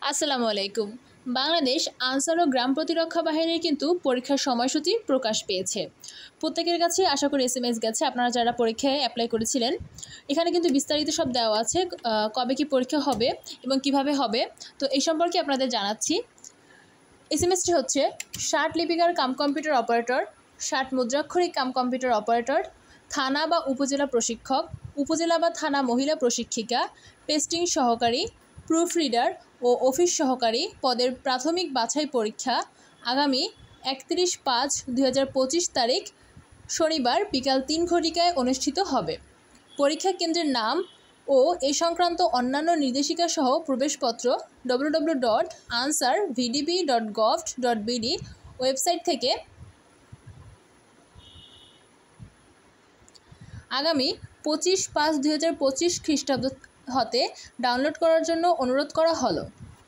আসসালামু আলাইকুম। বাংলাদেশ আনসার ও গ্রাম প্রতিরক্ষা বাহিনীর কিন্তু পরীক্ষার সময়সূচি প্রকাশ পেয়েছে। প্রত্যেকের কাছে আশা করি এসএমএস গেছে, আপনারা যারা পরীক্ষায় অ্যাপ্লাই করেছিলেন। এখানে কিন্তু বিস্তারিত সব দেওয়া আছে, কবে কি পরীক্ষা হবে এবং কিভাবে হবে। তো এই সম্পর্কে আপনাদের জানাচ্ছি। এসএমএসটি হচ্ছে 60 লিপিকার কাম কম্পিউটার অপারেটর, 60 মুদ্রাক্ষরিক কাম কম্পিউটার অপারেটর, থানা বা উপজেলা প্রশিক্ষক, উপজেলা বা থানা মহিলা প্রশিক্ষিকা, পেস্টিং সহকারী, প্রুফ রিডার ও অফিস সহকারী পদের প্রাথমিক বাছাই পরীক্ষা আগামী 31/5/2025 তারিখ শনিবার বিকাল 3 ঘটিকায় অনুষ্ঠিত হবে। পরীক্ষা কেন্দ্রের নাম ও এ সংক্রান্ত অন্যান্য নির্দেশিকা সহ প্রবেশপত্র www.ansarvdb.gov.bd ওয়েবসাইট থেকে আগামী 25/5/2025 খ্রিস্টাব্দ হতে ডাউনলোড করার জন্য অনুরোধ করা হলো।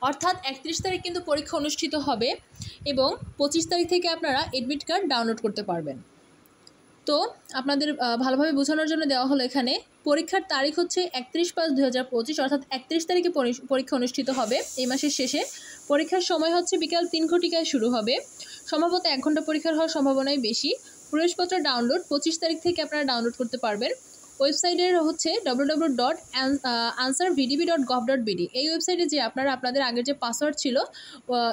অর্থাৎ 31 তারিখ কিন্তু পরীক্ষা অনুষ্ঠিত হবে এবং 25 তারিখ থেকে আপনারা এডমিট কার্ড ডাউনলোড করতে পারবেন। তো আপনাদের ভালোভাবে বোঝানোর জন্য দেওয়া হলো এখানে পরীক্ষার তারিখ হচ্ছে 31/5/2025, অর্থাৎ 31 তারিখে পরীক্ষা অনুষ্ঠিত হবে এই মাসের শেষে। পরীক্ষার সময় হচ্ছে বিকাল 3 ঘটিকায় শুরু হবে। সম্ভবত 1 ঘন্টা পরীক্ষার হওয়ার সম্ভাবনাই বেশি। প্রবেশপত্র ডাউনলোড 25 তারিখ থেকে আপনারা ডাউনলোড করতে পারবেন। ওয়েবসাইটের হচ্ছে www.ansarvdb.gov.bd। এই ওয়েবসাইটে যে আপনারা আপনাদের আগের যে পাসওয়ার্ড ছিল,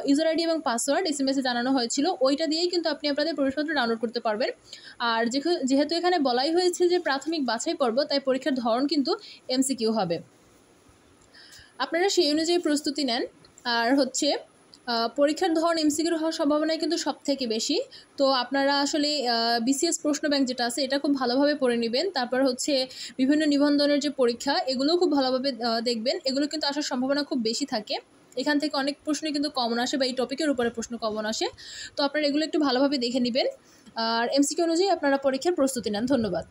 ইউজার আইডি এবং পাসওয়ার্ড এসএমএসে জানানো হয়েছিল, ওইটা দিয়েই কিন্তু আপনি আপনাদের প্রবেশপত্র ডাউনলোড করতে পারবেন। আর যেহেতু এখানে বলাই হয়েছে যে প্রাথমিক বাছাই পর্ব, তাই পরীক্ষার ধরন কিন্তু এমসিকিউ হবে। আপনারা সেই অনুযায়ী প্রস্তুতি নেন। আর হচ্ছে পরীক্ষার ধরন এমসিকিউ হওয়ার সম্ভাবনাই কিন্তু সব থেকে বেশি। তো আপনারা আসলে বিসিএস প্রশ্ন ব্যাংক যেটা আছে এটা খুব ভালোভাবে পড়ে নেবেন। তারপর হচ্ছে বিভিন্ন নিবন্ধনের যে পরীক্ষা, এগুলোও খুব ভালোভাবে দেখবেন। এগুলো কিন্তু আসার সম্ভাবনা খুব বেশি থাকে। এখান থেকে অনেক প্রশ্ন কিন্তু কমন আসে, বা এই টপিকের উপরে প্রশ্ন কমন আসে। তো আপনারা এগুলো একটু ভালোভাবে দেখে নেবেন আর এমসিকিউ অনুযায়ী আপনারা পরীক্ষার প্রস্তুতি নেন। ধন্যবাদ।